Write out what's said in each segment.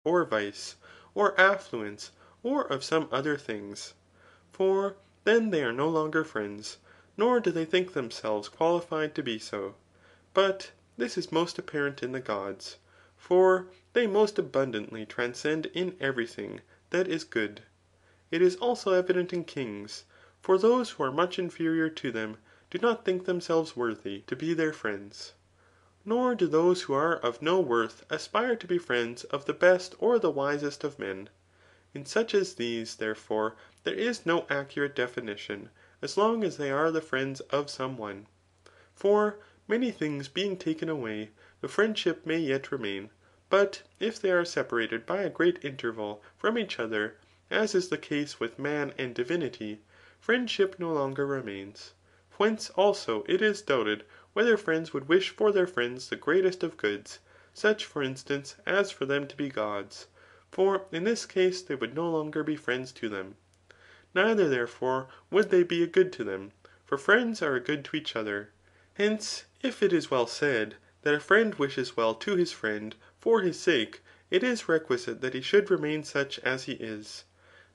or vice, or affluence, or of some other things. For then they are no longer friends, nor do they think themselves qualified to be so. But this is most apparent in the gods ; for they most abundantly transcend in every thing that is good. It is also evident in kings ; for those who are much inferior to them do not think themselves worthy to be their friends. Nor do those who are of no worth aspire to be friends of the best or the wisest of men. In such as these, therefore, there is no accurate definition, as long as they are the friends of some one. For many things being taken away, the friendship may yet remain ; but if they are separated by a great interval from each other, as is the case with man and divinity, friendship no longer remains. Whence, also, it is doubted whether friends would wish for their friends the greatest of goods, such for instance as for them to be gods ; for in this case they would no longer be friends to them. Neither, therefore, would they be a good to them ; for friends are a good to each other. Hence, if it is well said, that a friend wishes well to his friend for his sake, it is requisite that he should remain such as he is.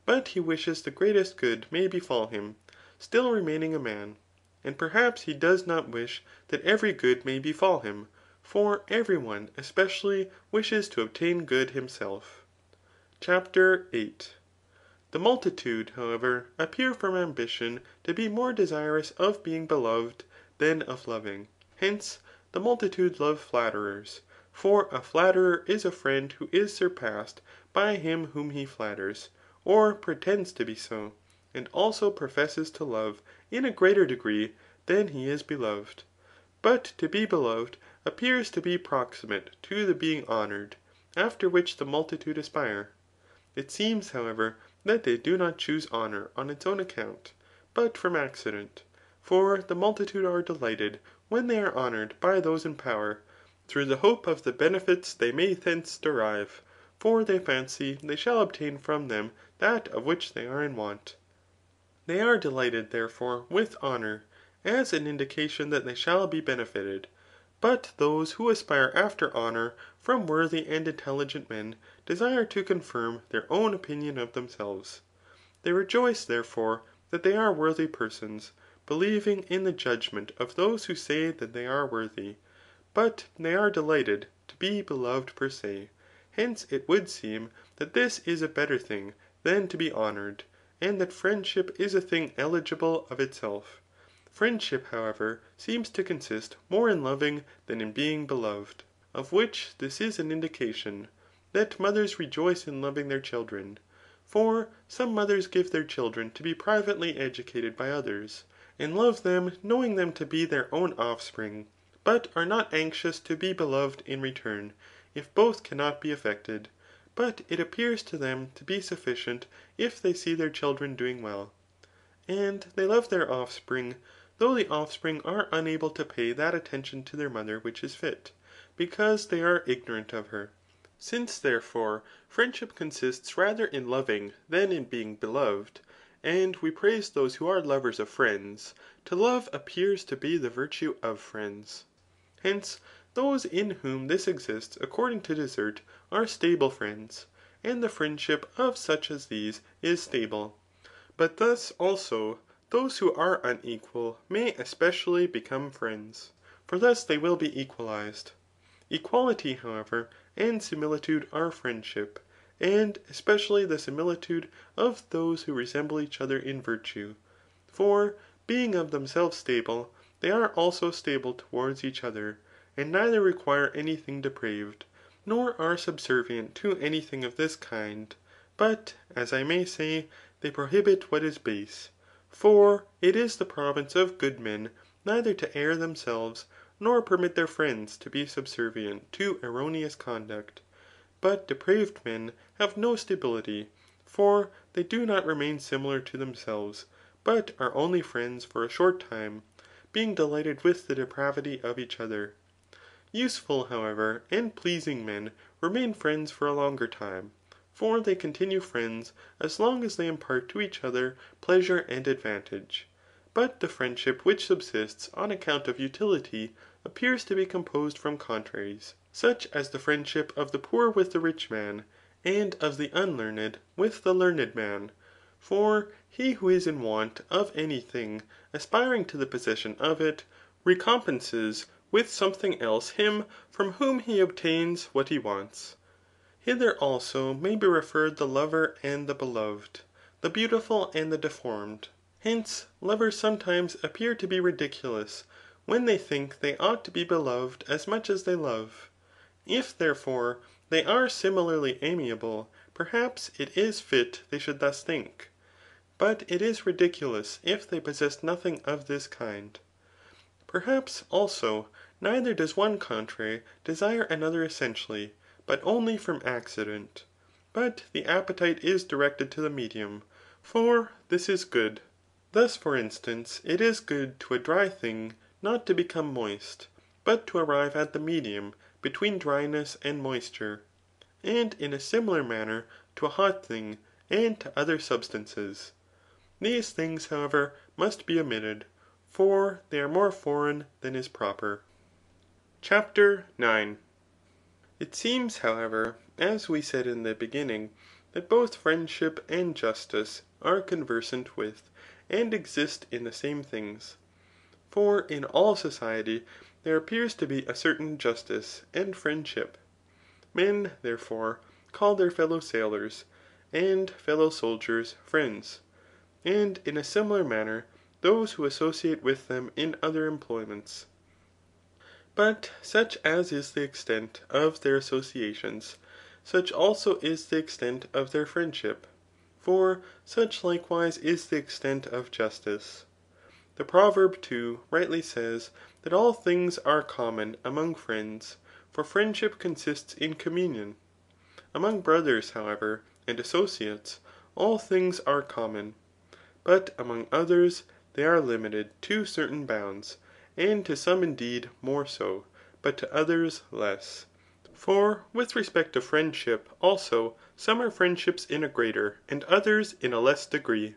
But he wishes the greatest good may befal him, still remaining a man. And perhaps he does not wish that every good may befal him ; for every one especially wishes to obtain good himself. CHAPTER 8. The multitude, however, appear from ambition to be more desirous of being beloved than of loving. Hence, the multitude love flatterers ; for a flatterer is a friend who is surpassed by him whom he flatters, or pretends to be so, and also professes to love in a greater degree than he is beloved. But to be beloved appears to be proximate to the being honoured, after which the multitude aspire. It seems, however, that they do not choose honour on its own account, but from accident. For the multitude are delighted when they are honoured by those in power, through the hope of the benefits they may thence derive ; for they fancy they shall obtain from them that of which they are in want. They are delighted, therefore, with honour, as an indication that they shall be benefited. But those who aspire after honour from worthy and intelligent men, desire to confirm their own opinion of themselves. They rejoice, therefore, that they are worthy persons, believing in the judgment of those who say that they are worthy. But they are delighted to be beloved per se. Hence it would seem that this is a better thing than to be honoured, and that friendship is a thing eligible of itself. Friendship, however, seems to consist more in loving than in being beloved. Of which this is an indication, that mothers rejoice in loving their children. For some mothers give their children to be privately educated by others, and love them knowing them to be their own offspring, but are not anxious to be beloved in return, if both cannot be effected. But it appears to them to be sufficient if they see their children doing well. And they love their offspring, though the offspring are unable to pay that attention to their mother which is fit, because they are ignorant of her. Since, therefore, friendship consists rather in loving than in being beloved, and we praise those who are lovers of friends, to love appears to be the virtue of friends. Hence, those in whom this exists according to desert are stable friends, and the friendship of such as these is stable. But thus, also, those who are unequal may especially become friends ; for thus they will be equalized. Equality, however, and similitude are friendship, and especially the similitude of those who resemble each other in virtue. For being of themselves stable, they are also stable towards each other, and neither require any thing depraved, nor are subservient to any thing of this kind, but, as I may say, they prohibit what is base. For it is the province of good men neither to err themselves, nor permit their friends to be subservient to erroneous conduct. But depraved men have no stability ; for they do not remain similar to themselves, but are only friends for a short time, being delighted with the depravity of each other. Useful, however, and pleasing men remain friends for a longer time ; for they continue friends as long as they impart to each other pleasure and advantage. But the friendship which subsists on account of utility appears to be composed from contraries, such as the friendship of the poor with the rich man, and of the unlearned with the learned man. For he who is in want of any thing, aspiring to the possession of it, recompenses with something else him from whom he obtains what he wants. Hither also may be referred the lover and the beloved, the beautiful and the deformed. Hence, lovers sometimes appear to be ridiculous, when they think they ought to be beloved as much as they love. If, therefore, they are similarly amiable, perhaps it is fit they should thus think. But it is ridiculous if they possess nothing of this kind. Perhaps, also, neither does one contrary desire another essentially, but only from accident. But the appetite is directed to the medium, for this is good. Thus, for instance, it is good to a dry thing not to become moist, but to arrive at the medium between dryness and moisture. And in a similar manner to a hot thing, and to other substances. These things, however, must be omitted, for they are more foreign than is proper. CHAPTER 9. It seems, however, as we said in the beginning, that both friendship and justice are conversant with, and exist in the same things. For in all society there appears to be a certain justice and friendship. Men, therefore, call their fellow sailors, and fellow soldiers, friends. And in a similar manner, those who associate with them in other employments. But such as is the extent of their associations, such also is the extent of their friendship. For such likewise is the extent of justice. The proverb too rightly says, that all things are common among friends, for friendship consists in communion. Among brothers, however, and associates, all things are common. But among others, they are limited to certain bounds, and to some indeed more so, but to others less. For with respect to friendship also, some are friendships in a greater, and others in a less degree.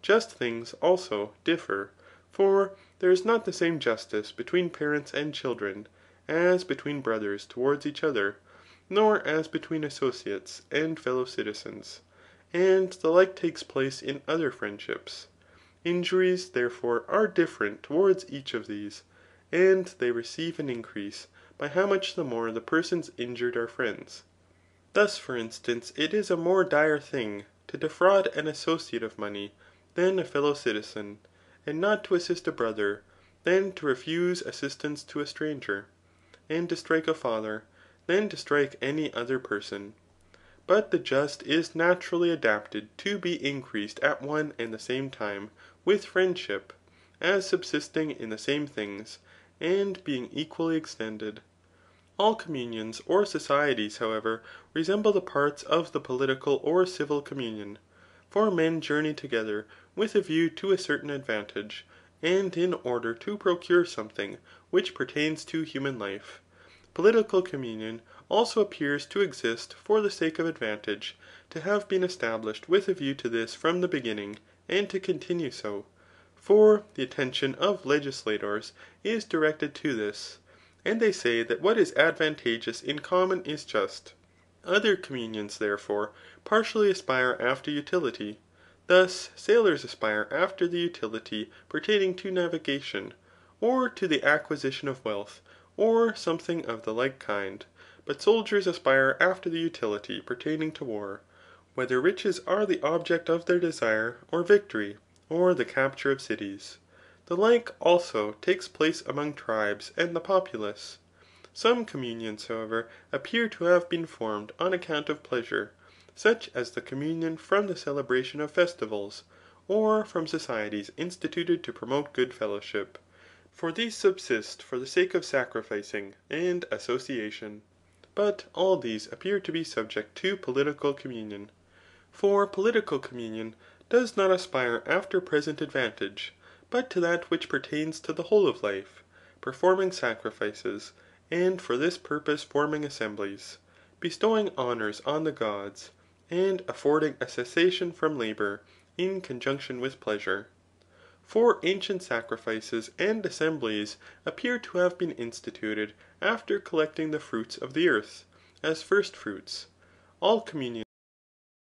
Just things also differ, for there is not the same justice between parents and children, as between brothers towards each other, nor as between associates and fellow citizens. And the like takes place in other friendships. Injuries, therefore, are different towards each of these, and they receive an increase by how much the more the persons injured are friends. Thus, for instance, it is a more dire thing to defraud an associate of money than a fellow citizen, and not to assist a brother, than to refuse assistance to a stranger, and to strike a father, than to strike any other person. But the just is naturally adapted to be increased at one and the same time with friendship, as subsisting in the same things, and being equally extended. All communions or societies, however, resemble the parts of the political or civil communion. For men journey together with a view to a certain advantage, and in order to procure something which pertains to human life. Political communion also appears to exist for the sake of advantage, to have been established with a view to this from the beginning, and to continue so. For the attention of legislators is directed to this, and they say that what is advantageous in common is just. Other communions, therefore, partially aspire after utility. Thus, sailors aspire after the utility pertaining to navigation, or to the acquisition of wealth, or something of the like kind. But soldiers aspire after the utility pertaining to war, whether riches are the object of their desire, or victory, or the capture of cities. The like also takes place among tribes and the populace. Some communions, however, appear to have been formed on account of pleasure, such as the communion from the celebration of festivals, or from societies instituted to promote good fellowship. For these subsist for the sake of sacrificing and association. But all these appear to be subject to political communion. For political communion does not aspire after present advantage, but to that which pertains to the whole of life, performing sacrifices, and for this purpose forming assemblies, bestowing honours on the gods, and affording a cessation from labour, in conjunction with pleasure. For ancient sacrifices and assemblies appear to have been instituted after collecting the fruits of the earth, as first fruits. all communions